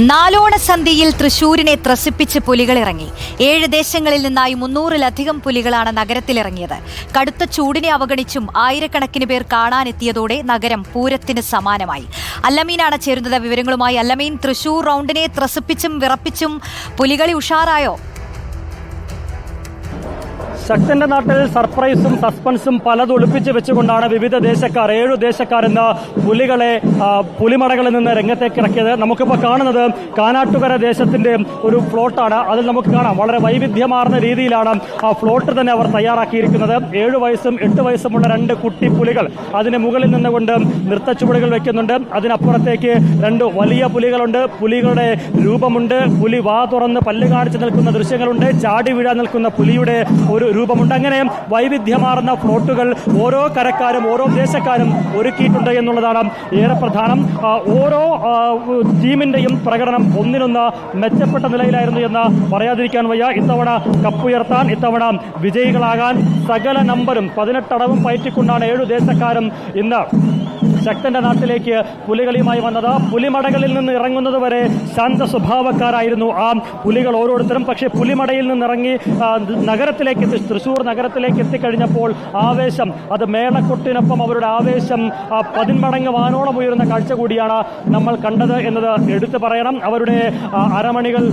നാലോണസന്ധിയിൽ തൃശൂരിനെ ത്രസിപ്പിച്ച് പുലികളിറങ്ങി. 7 ദേശങ്ങളിൽ നിന്നായി 300-ലധികം പുലികളാണ് നഗരത്തിലിറങ്ങിയത്. കടുത്ത ചൂടിനെ അവഗണിച്ചും ആയിരക്കണക്കിന് പേർ കാണാനെത്തിയതോടെ നഗരം പൂരത്തിന് സമാനമായി. അല്ലമീനാണ് ചേരുന്നത് വിവരങ്ങളുമായി. അല്ലമീൻ, തൃശൂർ റൗണ്ടിനെ ത്രസിപ്പിച്ചും വിറപ്പിച്ചും പുലികളി ഉഷാറായോ? ശക്തന്റെ നാട്ടിൽ സർപ്രൈസും സസ്പെൻസും പലതും ഒളിപ്പിച്ച് വെച്ചുകൊണ്ടാണ് വിവിധ ദേശക്കാർ 7 ദേശക്കാർ എന്ന പുലികളെ പുലിമടകളിൽ നിന്ന് രംഗത്തേക്ക് ഇറക്കിയത്. നമുക്കിപ്പോൾ കാണുന്നത് കാനാട്ടുകര ദേശത്തിന്റെ ഒരു ഫ്ലോട്ടാണ്. അതിൽ നമുക്ക് കാണാം വളരെ വൈവിധ്യമാർന്ന രീതിയിലാണ് ആ ഫ്ലോട്ട് തന്നെ അവർ തയ്യാറാക്കിയിരിക്കുന്നത്. 7 വയസ്സും 8 വയസ്സുമുള്ള 2 കുട്ടി പുലികൾ അതിന് മുകളിൽ നിന്നുകൊണ്ട് നൃത്തച്ചുവടുകൾ വെക്കുന്നുണ്ട്. അതിനപ്പുറത്തേക്ക് 2 വലിയ പുലികളുണ്ട്. പുലികളുടെ രൂപമുണ്ട്. പുലി വാ തുറന്ന് പല്ല് കാണിച്ച് നിൽക്കുന്ന ദൃശ്യങ്ങളുണ്ട്. ചാടി വീഴാൻ നിൽക്കുന്ന പുലിയുടെ ഒരു രൂപമുണ്ട്. അങ്ങനെ വൈവിധ്യമാർന്ന ഫ്ലോട്ടുകൾ ഓരോ കരക്കാരും ഓരോ ദേശക്കാരും ഒരുക്കിയിട്ടുണ്ട് എന്നുള്ളതാണ് ഏറെ പ്രധാനം. ഓരോ ടീമിന്റെയും പ്രകടനം ഒന്നിനൊന്ന് മെച്ചപ്പെട്ട നിലയിലായിരുന്നു എന്ന് പറയാതിരിക്കാൻ വയ്യ. ഇത്തവണ കപ്പുയർത്താൻ, ഇത്തവണ വിജയികളാകാൻ സകല നമ്പരും 18 അടവും പയറ്റിക്കൊണ്ടാണ് 7 ദേശക്കാരും ഇന്ന് ശക്തന്റെ നാട്ടിലേക്ക് പുലികളിയുമായി വന്നത്. പുലിമടകളിൽ നിന്ന് ഇറങ്ങുന്നത് വരെ ശാന്ത സ്വഭാവക്കാരായിരുന്നു ആ പുലികൾ ഓരോരുത്തരും. പക്ഷേ പുലിമടയിൽ നിന്നിറങ്ങി നഗരത്തിലേക്ക് തൃശൂർ നഗരത്തിലേക്ക് എത്തിക്കഴിഞ്ഞപ്പോൾ ആവേശം, അത് മേളക്കൊട്ടിനൊപ്പം അവരുടെ ആവേശം 10 മടങ്ങ് വാനോളം ഉയരുന്ന കാഴ്ച കൂടിയാണ് നമ്മൾ കണ്ടത് എന്നത് എടുത്തു പറയണം. അവരുടെ അരമണികൾ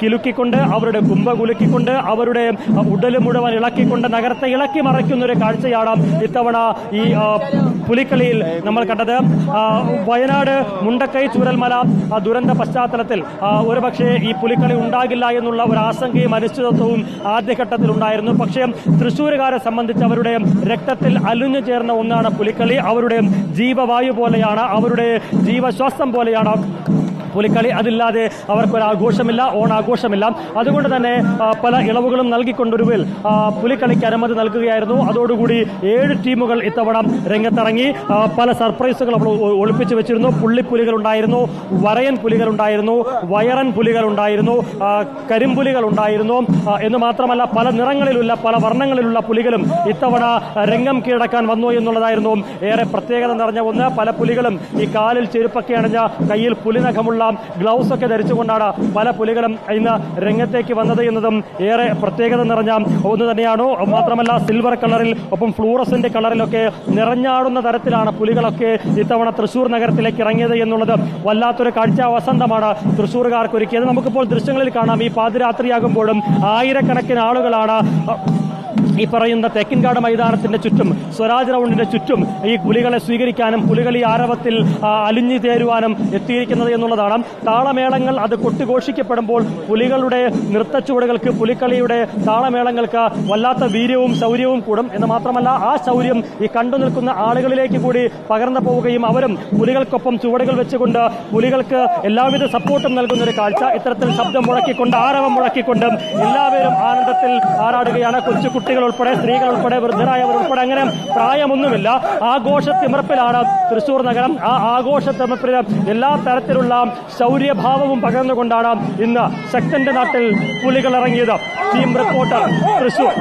കിലുക്കിക്കൊണ്ട്, അവരുടെ കുമ്പ കുലുക്കിക്കൊണ്ട്, അവരുടെ ഉടല് മുഴുവൻ ഇളക്കിക്കൊണ്ട് നഗരത്തെ ഇളക്കി മറയ്ക്കുന്ന ഒരു കാഴ്ചയാണ് ഇത്തവണ ഈ പുലിക്കളിയിൽ നമ്മൾ കണ്ടത്. വയനാട് മുണ്ടക്കൈ ചൂരൽമല ദുരന്ത പശ്ചാത്തലത്തിൽ ഒരുപക്ഷെ ഈ പുലിക്കളി ഉണ്ടാകില്ല എന്നുള്ള ഒരു ആശങ്കയും അനിശ്ചിതത്വവും ആദ്യഘട്ടത്തിൽ ഉണ്ടായിരുന്നു. പക്ഷേ തൃശ്ശൂരുകാരെ സംബന്ധിച്ച് അവരുടെ രക്തത്തിൽ അലിഞ്ഞു ചേർന്ന ഒന്നാണ് പുലിക്കളി. അവരുടെ ജീവവായു പോലെയാണ്, അവരുടെ ജീവശ്വാസം പോലെയാണ് പുലിക്കളി. അതില്ലാതെ അവർക്കൊരാഘോഷമില്ല, ഓണാഘോഷമില്ല. അതുകൊണ്ട് തന്നെ പല ഇളവുകളും നൽകിക്കൊണ്ടൊരുവിൽ പുലിക്കളിക്ക് അനുമതി നൽകുകയായിരുന്നു. അതോടുകൂടി 7 ടീമുകൾ ഇത്തവണ രംഗത്തിറങ്ങി. പല സർപ്രൈസുകൾ ഒളിപ്പിച്ചു വെച്ചിരുന്നു. പുള്ളിപ്പുലികളുണ്ടായിരുന്നു, വരയൻ പുലികളുണ്ടായിരുന്നു, വയറൻ പുലികളുണ്ടായിരുന്നു, കരിമ്പുലികളുണ്ടായിരുന്നു എന്ന് മാത്രമല്ല പല നിറങ്ങളിലുള്ള പല വർണ്ണങ്ങളിലുള്ള പുലികളും ഇത്തവണ രംഗം കീഴടക്കാൻ വന്നു എന്നുള്ളതായിരുന്നു ഏറെ പ്രത്യേകത നിറഞ്ഞ ഒന്ന്. പല പുലികളും ഈ കാലിൽ ചെരുപ്പൊക്കെ അണിഞ്ഞ, കയ്യിൽ പുലിനഖമുള്ള ഗ്ലൗസ് ഒക്കെ ധരിച്ചുകൊണ്ടാണ് പല പുലികളും ഇന്ന് രംഗത്തേക്ക് വന്നത് എന്നതും ഏറെ പ്രത്യേകത നിറഞ്ഞ ഒന്ന് തന്നെയാണ്. മാത്രമല്ല സിൽവർ കളറിൽ ഒപ്പം ഫ്ലൂറസന്റ് കളറിലൊക്കെ നിറഞ്ഞാടുന്ന തരത്തിലാണ് പുലികളൊക്കെ ഇത്തവണ തൃശൂർ നഗരത്തിലേക്ക് ഇറങ്ങിയത് എന്നുള്ളത് വല്ലാത്തൊരു കാഴ്ച വസന്തമാണ് തൃശൂർകാർക്ക് ഒരുക്കിയത്. നമുക്കിപ്പോൾ ദൃശ്യങ്ങളിൽ കാണാം. ഈ പാതിരാത്രിയാകുമ്പോഴും ആയിരക്കണക്കിന് ആളുകളാണ് ഈ പറയുന്ന തെക്കിൻകാട് മൈതാനത്തിന്റെ ചുറ്റും, സ്വരാജ് റൗണ്ടിന്റെ ചുറ്റും ഈ പുലികളെ സ്വീകരിക്കാനും പുലികളി ആരവത്തിൽ അലിഞ്ഞു ചേരുവാനും എത്തിയിരിക്കുന്നത് എന്നുള്ളതാണ്. താളമേളങ്ങൾ അത് കൊട്ടിഘോഷിക്കപ്പെടുമ്പോൾ പുലികളുടെ നൃത്തച്ചുവടുകൾക്ക്, പുലിക്കളിയുടെ താളമേളങ്ങൾക്ക് വല്ലാത്ത വീര്യവും ശൗര്യവും കൂടും. എന്ന് മാത്രമല്ല ആ ശൗര്യം ഈ കണ്ടു നിൽക്കുന്ന ആളുകളിലേക്ക് കൂടി പകർന്നു പോവുകയും അവരും പുലികൾക്കൊപ്പം ചുവടുകൾ വെച്ചുകൊണ്ട് പുലികൾക്ക് എല്ലാവിധ സപ്പോർട്ടും നൽകുന്ന ഒരു കാഴ്ച. ഇത്തരത്തിൽ ശബ്ദം മുഴക്കിക്കൊണ്ട്, ആരവം മുഴക്കിക്കൊണ്ട് എല്ലാവരും ആനന്ദത്തിൽ ആറാടുകയാണ്. കൊച്ചു കുട്ടികൾ ഉൾപ്പെടെ, സ്ത്രീകൾ ഉൾപ്പെടെ, വൃദ്ധരായവർ ഉൾപ്പെടെ, അങ്ങനെ പ്രായമൊന്നുമില്ല. ആഘോഷത്തിമിർപ്പിലാണ് തൃശൂർ നഗരം. ആ ആഘോഷത്തിമിർപ്പിൽ എല്ലാ തരത്തിലുള്ള ശൗര്യഭാവവും പകർന്നുകൊണ്ടാണ് ഇന്ന് ശക്തന്റെ നാട്ടിൽ പുലികൾ ഇറങ്ങിയത്. Team reporter, Thrissur.